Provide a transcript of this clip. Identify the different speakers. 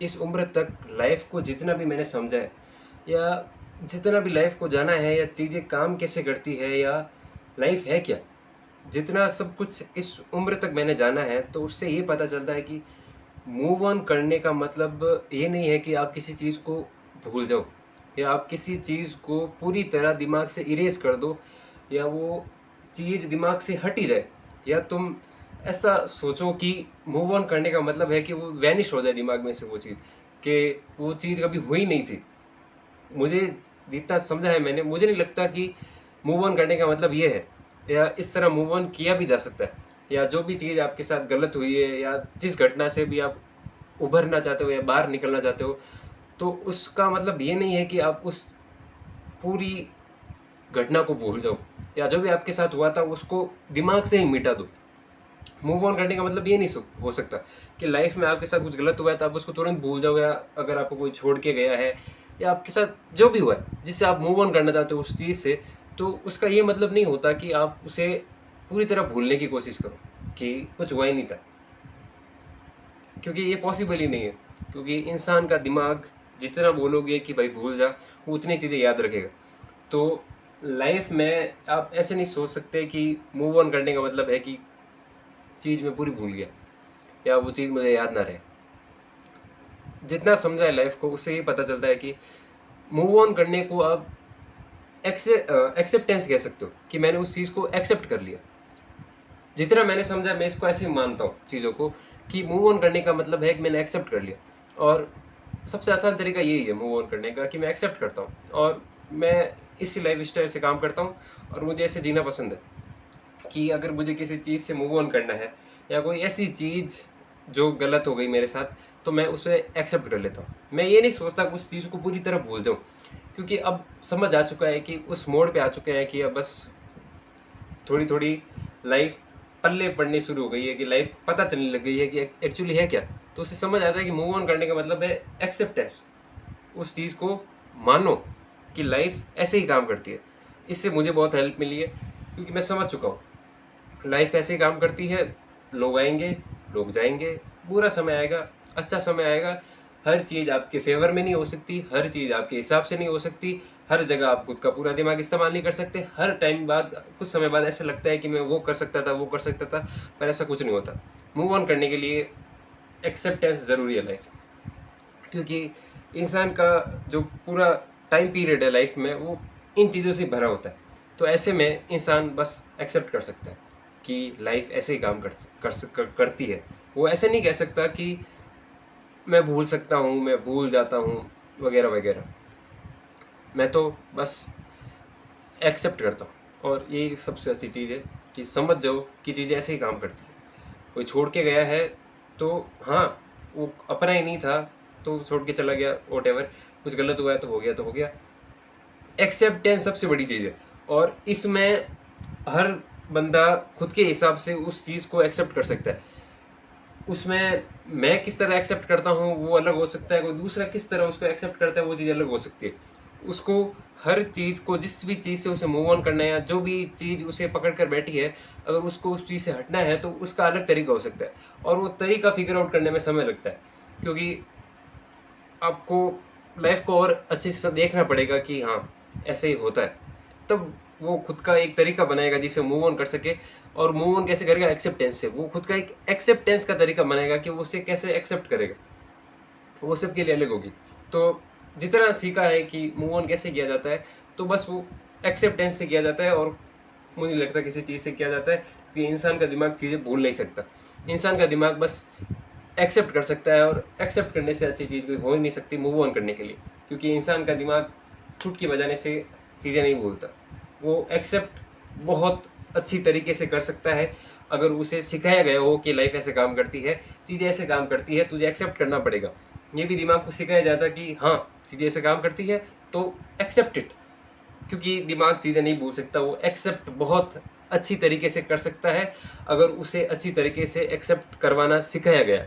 Speaker 1: इस उम्र तक लाइफ को जितना भी मैंने समझा है, या जितना भी लाइफ को जाना है, या चीज़ें काम कैसे करती है, या लाइफ है क्या, जितना सब कुछ इस उम्र तक मैंने जाना है, तो उससे ये पता चलता है कि मूव ऑन करने का मतलब ये नहीं है कि आप किसी चीज़ को भूल जाओ, या आप किसी चीज़ को पूरी तरह दिमाग से इरेज़ कर दो, या वो चीज़ दिमाग से हट ही जाए, या तुम ऐसा सोचो कि मूव ऑन करने का मतलब है कि वो वैनिश हो जाए दिमाग में से वो चीज़, कि वो चीज़ कभी हुई नहीं थी। मुझे जितना समझा है मैंने, मुझे नहीं लगता कि मूव ऑन करने का मतलब ये है, या इस तरह मूव ऑन किया भी जा सकता है। या जो भी चीज़ आपके साथ गलत हुई है, या जिस घटना से भी आप उभरना चाहते हो या बाहर निकलना चाहते हो, तो उसका मतलब ये नहीं है कि आप उस पूरी घटना को भूल जाओ, या जो भी आपके साथ हुआ था उसको दिमाग से ही मिटा दो। मूव ऑन करने का मतलब ये नहीं हो सकता कि लाइफ में आपके साथ कुछ गलत हुआ है तो आप उसको तुरंत भूल जाओ, या अगर आपको कोई छोड़ के गया है, या आपके साथ जो भी हुआ है जिससे आप मूव ऑन करना चाहते हो उस चीज़ से, तो उसका ये मतलब नहीं होता कि आप उसे पूरी तरह भूलने की कोशिश करो कि कुछ हुआ ही नहीं था, क्योंकि ये पॉसिबल ही नहीं है। क्योंकि इंसान का दिमाग जितना बोलोगे कि भाई भूल जा, वो उतनी चीज़ें याद रखेगा। तो लाइफ में आप ऐसे नहीं सोच सकते कि मूव ऑन करने का मतलब है कि चीज़ मैं पूरी भूल गया, या वो चीज़ मुझे याद ना रहे। जितना समझा है लाइफ को, उससे ये पता चलता है कि मूव ऑन करने को आप एक्सेप्टेंस कह सकते हो, कि मैंने उस चीज़ को एक्सेप्ट कर लिया। जितना मैंने समझा, मैं इसको ऐसे ही मानता हूँ चीज़ों को, कि मूव ऑन करने का मतलब है कि मैंने एक्सेप्ट कर लिया। और सबसे आसान तरीका यही है मूव ऑन करने का, कि मैं एक्सेप्ट करता हूँ, और मैं इसी लाइफ स्टाइल से काम करता हूँ, और मुझे ऐसे जीना पसंद है कि अगर मुझे किसी चीज़ से मूव ऑन करना है, या कोई ऐसी चीज़ जो गलत हो गई मेरे साथ, तो मैं उसे एक्सेप्ट कर लेता हूँ। मैं ये नहीं सोचता कि उस चीज़ को पूरी तरह भूल जाऊँ, क्योंकि अब समझ आ चुका है कि उस मोड़ पे आ चुके हैं कि अब बस थोड़ी थोड़ी लाइफ पल्ले पड़नी शुरू हो गई है, कि लाइफ पता चलने लग गई है कि एक्चुअली है क्या। तो उसे समझ आता है कि मूव ऑन करने का मतलब है एक्सेप्टेंस, उस चीज़ को मानो कि लाइफ ऐसे ही काम करती है। इससे मुझे बहुत हेल्प मिली है, क्योंकि मैं समझ चुका हूँ लाइफ ऐसे ही काम करती है। लोग आएंगे, लोग जाएंगे, बुरा समय आएगा, अच्छा समय आएगा। हर चीज़ आपके फेवर में नहीं हो सकती, हर चीज़ आपके हिसाब से नहीं हो सकती, हर जगह आप खुद का पूरा दिमाग इस्तेमाल नहीं कर सकते। हर टाइम बाद, कुछ समय बाद ऐसा लगता है कि मैं वो कर सकता था, वो कर सकता था, पर ऐसा कुछ नहीं होता। मूव ऑन करने के लिए एक्सेप्टेंस ज़रूरी है लाइफ, क्योंकि इंसान का जो पूरा टाइम पीरियड है लाइफ में, वो इन चीज़ों से भरा होता है। तो ऐसे में इंसान बस एक्सेप्ट कर सकता है कि लाइफ ऐसे ही काम करती है। वो ऐसे नहीं कह सकता कि मैं भूल सकता हूँ, मैं भूल जाता हूँ, वगैरह वगैरह। मैं तो बस एक्सेप्ट करता हूँ, और यही सबसे अच्छी चीज़ है कि समझ जाओ कि चीज़ें ऐसे ही काम करती है। कोई छोड़ के गया है तो हाँ, वो अपना ही नहीं था तो छोड़ के चला गया, वॉट, कुछ गलत हुआ है तो हो गया, तो हो गया। एक्सेप्टेंस सबसे बड़ी चीज़ है, और इसमें हर बंदा खुद के हिसाब से उस चीज़ को एक्सेप्ट कर सकता है। उसमें मैं किस तरह एक्सेप्ट करता हूँ वो अलग हो सकता है, कोई दूसरा किस तरह उसको एक्सेप्ट करता है वो चीज़ अलग हो सकती है। उसको हर चीज़ को, जिस भी चीज़ से उसे मूव ऑन करना है, या जो भी चीज़ उसे पकड़ कर बैठी है, अगर उसको उस चीज़ से हटना है तो उसका अलग तरीका हो सकता है, और वो तरीका फिगर आउट करने में समय लगता है। क्योंकि आपको लाइफ को और अच्छे से देखना पड़ेगा कि हाँ, ऐसे ही होता है। तब वो खुद का एक तरीका बनाएगा जिसे मूव ऑन कर सके। और मूव ऑन कैसे करेगा? एक्सेप्टेंस से। वो खुद का एक एक्सेप्टेंस का तरीका बनाएगा कि वो उसे कैसे एक्सेप्ट करेगा। वो सबके लिए अलग होगी। तो जितना सीखा है कि मूव ऑन कैसे किया जाता है, तो बस वो एक्सेप्टेंस से किया जाता है। और मुझे नहीं लगता किसी चीज़ से किया जाता है, क्योंकि इंसान का दिमाग चीज़ें भूल नहीं सकता। इंसान का दिमाग बस एक्सेप्ट कर सकता है, और एक्सेप्ट करने से अच्छी चीज़ कोई हो ही नहीं सकती मूव ऑन करने के लिए। क्योंकि इंसान का दिमाग चुटकी बजाने से चीज़ें नहीं भूलता। वो एक्सेप्ट बहुत अच्छी तरीके से कर सकता है, अगर उसे सिखाया गया हो कि लाइफ ऐसे काम करती है, चीज़ें ऐसे काम करती है, तुझे एक्सेप्ट करना पड़ेगा। ये भी दिमाग को सिखाया जाता कि हाँ, चीज़ें ऐसे काम करती है, तो एक्सेप्ट इट। क्योंकि दिमाग चीज़ें नहीं भूल सकता, वो एक्सेप्ट बहुत अच्छी तरीके से कर सकता है, अगर उसे अच्छी तरीके से एक्सेप्ट करवाना सिखाया गया।